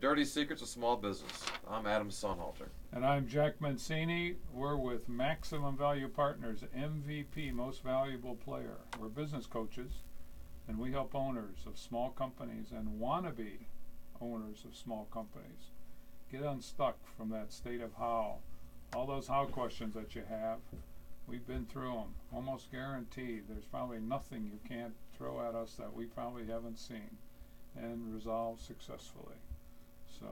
Dirty Secrets of Small Business. I'm Adam Sonhalter. And I'm Jack Mancini. We're with Maximum Value Partners, MVP, Most Valuable Player. We're business coaches, and we help owners of small companies and wannabe owners of small companies get unstuck from that state of how. All those how questions that you have, we've been through them. Almost guaranteed there's probably nothing you can't throw at us that we probably haven't seen and resolve successfully. So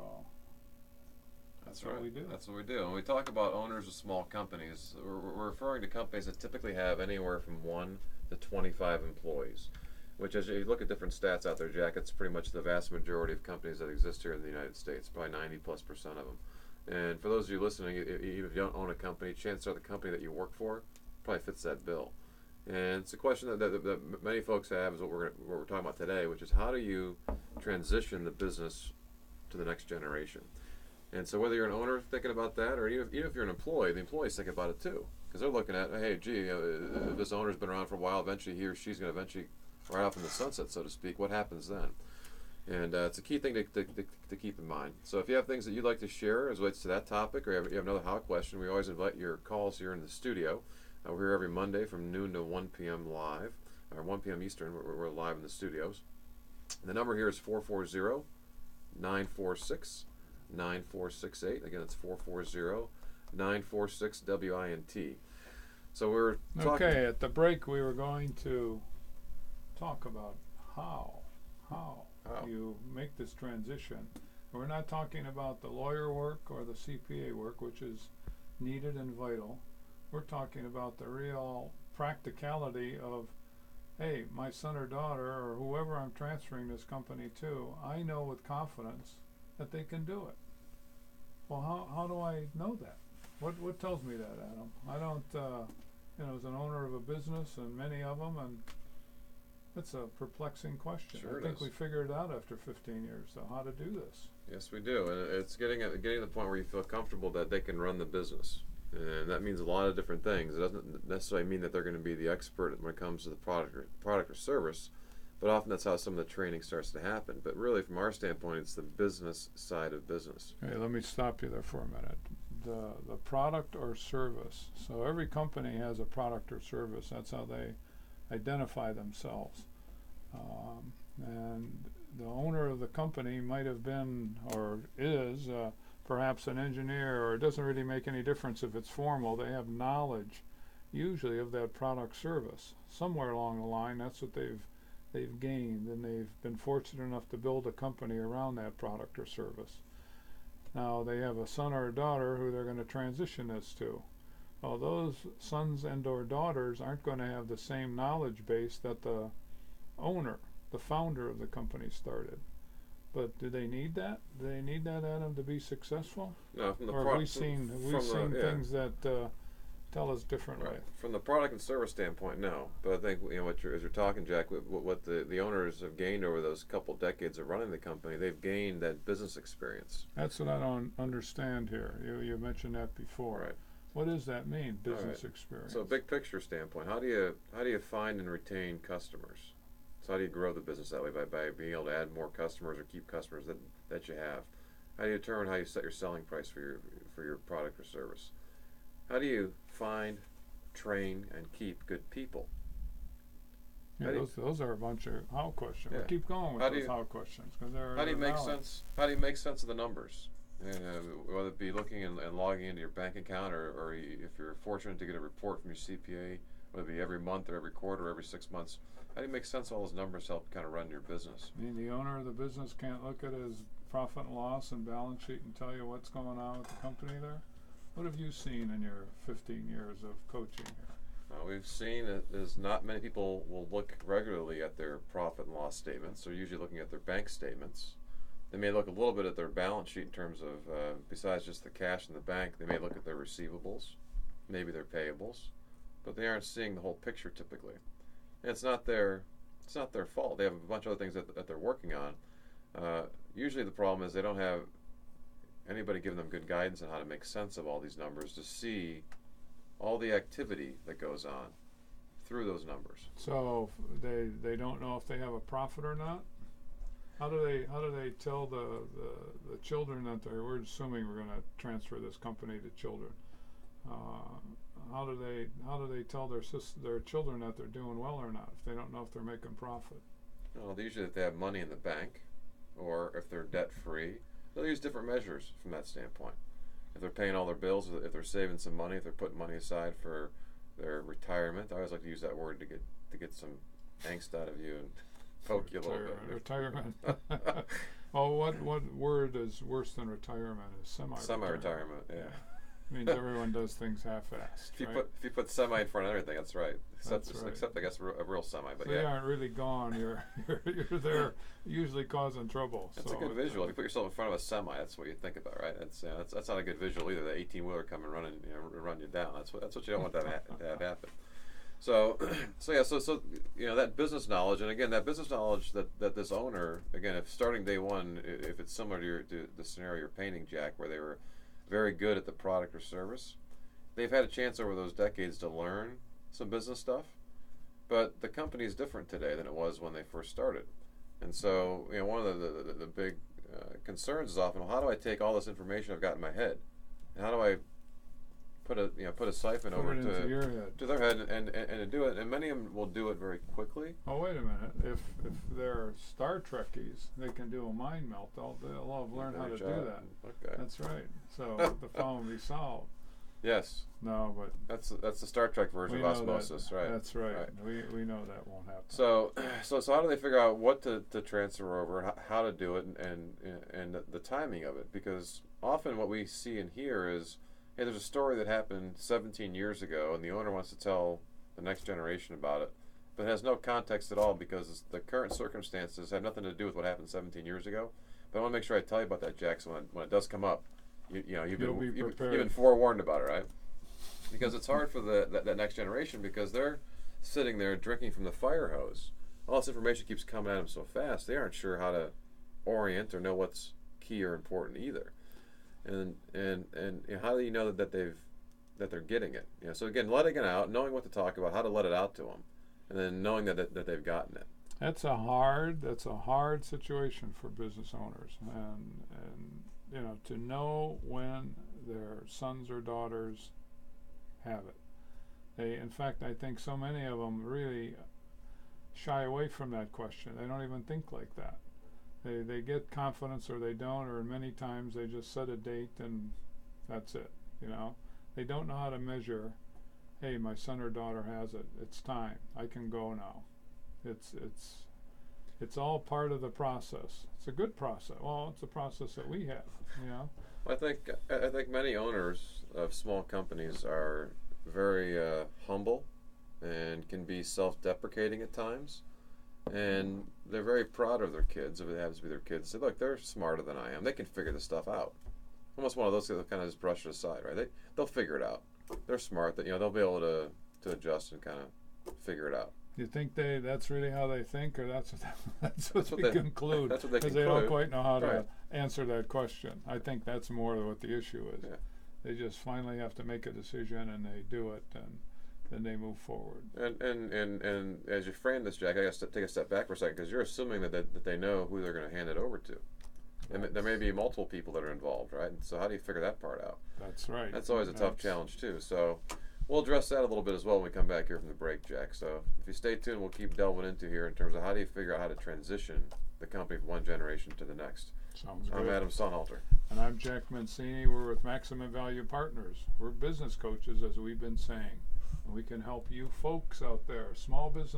That's what right. we do. That's what we do. When we talk about owners of small companies, we're referring to companies that typically have anywhere from 1 to 25 employees, which, as you look at different stats out there, Jack, it's pretty much the vast majority of companies that exist here in the United States, probably 90+% of them. And for those of you listening, even if you don't own a company, chances are the company that you work for probably fits that bill. And it's a question that many folks have is what we're talking about today, which is how do you transition the business to the next generation? And so whether you're an owner thinking about that, or even if you're an employee, the employee's thinking about it too, because they're looking at, hey, gee, if this owner's been around for a while, eventually he or she's going to eventually ride off in the sunset, so to speak. What happens then? And it's a key thing to keep in mind. So if you have things that you'd like to share as relates to that topic, or you have another how question, we always invite your calls here in the studio. We're here every Monday from noon to 1 p.m. live, or 1 p.m. Eastern. We're live in the studios. The number here is 440-946-9468. Again, it's 440-946-WINT. So we're talking. Okay, at the break we were going to talk about how you make this transition. We're not talking about the lawyer work or the CPA work, which is needed and vital. We're talking about the real practicality of, hey, my son or daughter or whoever I'm transferring this company to, I know with confidence that they can do it. Well, how do I know that? What tells me that, Adam? I don't, as an owner of a business, and many of them, and it's a perplexing question. Sure, I think we figured it out after 15 years, so how to do this. Yes, we do, and it's getting to the point where you feel comfortable that they can run the business. And that means a lot of different things. It doesn't necessarily mean that they're going to be the expert when it comes to the product or service, but often that's how some of the training starts to happen. But really, from our standpoint, it's the business side of business. Okay, let me stop you there for a minute. The product or service. So every company has a product or service. That's how they identify themselves. And the owner of the company might have been or is perhaps an engineer, or it doesn't really make any difference if it's formal. They have knowledge usually of that product service. Somewhere along the line, that's what they've gained, and they've been fortunate enough to build a company around that product or service. Now they have a son or a daughter who they're going to transition this to. Well, those sons and or daughters aren't going to have the same knowledge base that the owner, the founder of the company started. But do they need that? Do they need that, Adam, to be successful? No, from the or have we seen things that tell us differently? Right. From the product and service standpoint, no. But I think as you're talking, Jack, what the owners have gained over those couple decades of running the company, they've gained that business experience. That's what I don't understand here. You mentioned that before. Right. What does that mean, business experience? So, big picture standpoint, how do you find and retain customers? So how do you grow the business that way? By being able to add more customers or keep customers that you have. How do you determine how you set your selling price for your product or service? How do you find, train, and keep good people? Yeah, those are a bunch of how questions. Yeah. We'll keep going with those how questions because they're. How do you make valid. sense? How do you make sense of the numbers? Whether it be looking and logging into your bank account, or if you're fortunate to get a report from your CPA, whether it be every month or every quarter or every 6 months. How do you make sense of all those numbers to help kind of run your business? I mean, the owner of the business can't look at his profit and loss and balance sheet and tell you what's going on with the company there? What have you seen in your 15 years of coaching here? We've seen that there's not many people will look regularly at their profit and loss statements. They're usually looking at their bank statements. They may look a little bit at their balance sheet in terms of, besides just the cash in the bank, they may look at their receivables, maybe their payables, but they aren't seeing the whole picture typically. And it's not their fault. They have a bunch of other things that they're working on. Usually the problem is they don't have anybody giving them good guidance on how to make sense of all these numbers to see all the activity that goes on through those numbers. So they don't know if they have a profit or not? How do they tell the children that we're assuming we're going to transfer this company to children? How do they tell their children that they're doing well or not if they don't know if they're making profit? Well, usually if they have money in the bank, or if they're debt free, they'll use different measures from that standpoint. If they're paying all their bills, if they're saving some money, if they're putting money aside for their retirement. I always like to use that word to get some angst out of you and poke you a little bit. Retirement. Well, what word is worse than retirement is semi-retirement. Semi-retirement, yeah. Means everyone does things half-assed. If you put semi in front of everything, that's right. That's right. Except I guess a real semi, but so yeah. They aren't really gone. You're there, usually causing trouble. That's so a good visual. If you put yourself in front of a semi, that's what you think about, right? That's not a good visual either. The 18-wheeler come and run you down. That's what you don't want to have happen. So that business knowledge, and again, that business knowledge that this owner, again, if starting day one, if it's similar to the scenario you're painting, Jack, where they were very good at the product or service, they've had a chance over those decades to learn some business stuff, but the company is different today than it was when they first started. And so, one of the big concerns is often, well, how do I take all this information I've got in my head, and how do I put a siphon over to their head and do it? And many of them will do it very quickly. Oh, wait a minute. If they're Star Trekkies, they can do a mind melt. They'll have learned how to do that. Okay. That's right. So the problem will be solved. Yes. No, but that's the Star Trek version of osmosis, right? That's right. We know that won't happen. So how do they figure out what to transfer over, how to do it, and the timing of it? Because often what we see and hear is, hey, there's a story that happened 17 years ago, and the owner wants to tell the next generation about it, but it has no context at all because the current circumstances have nothing to do with what happened 17 years ago. But I want to make sure I tell you about that, Jack, so when it does come up, you've been forewarned about it, right? Because it's hard for that next generation because they're sitting there drinking from the fire hose. All this information keeps coming at them so fast, they aren't sure how to orient or know what's key or important either. And how do you know that they're getting it? So again, letting it out, knowing what to talk about, how to let it out to them, and then knowing that they've gotten it. That's a hard situation for business owners, and to know when their sons or daughters have it. In fact, I think so many of them really shy away from that question. They don't even think like that. They get confidence or they don't, or many times they just set a date and that's it. They don't know how to measure, hey, my son or daughter has it. It's time. I can go now. It's all part of the process. It's a good process. Well, it's a process that we have, I think many owners of small companies are very humble and can be self-deprecating at times. And they're very proud of their kids, if it happens to be their kids. Say, look, they're smarter than I am. They can figure this stuff out. Almost one of those that kind of just brush it aside, right? They'll figure it out. They're smart. That they'll be able to adjust and kind of figure it out. You think that's really how they think, or that's what they conclude? That's what they conclude. Because they don't quite know how to answer that question. I think that's more what the issue is. Yeah. They just finally have to make a decision, and they do it, and then they move forward. And as you frame this, Jack, I got to take a step back for a second because you're assuming that they know who they're going to hand it over to. And there may be multiple people that are involved, right? So how do you figure that part out? That's right. That's always a tough challenge too. So we'll address that a little bit as well when we come back here from the break, Jack. So if you stay tuned, we'll keep delving into here in terms of how do you figure out how to transition the company from one generation to the next. Sounds good. I'm Adam Sonhalter. And I'm Jack Mancini. We're with Maximum Value Partners. We're business coaches, as we've been saying. And we can help you folks out there, small business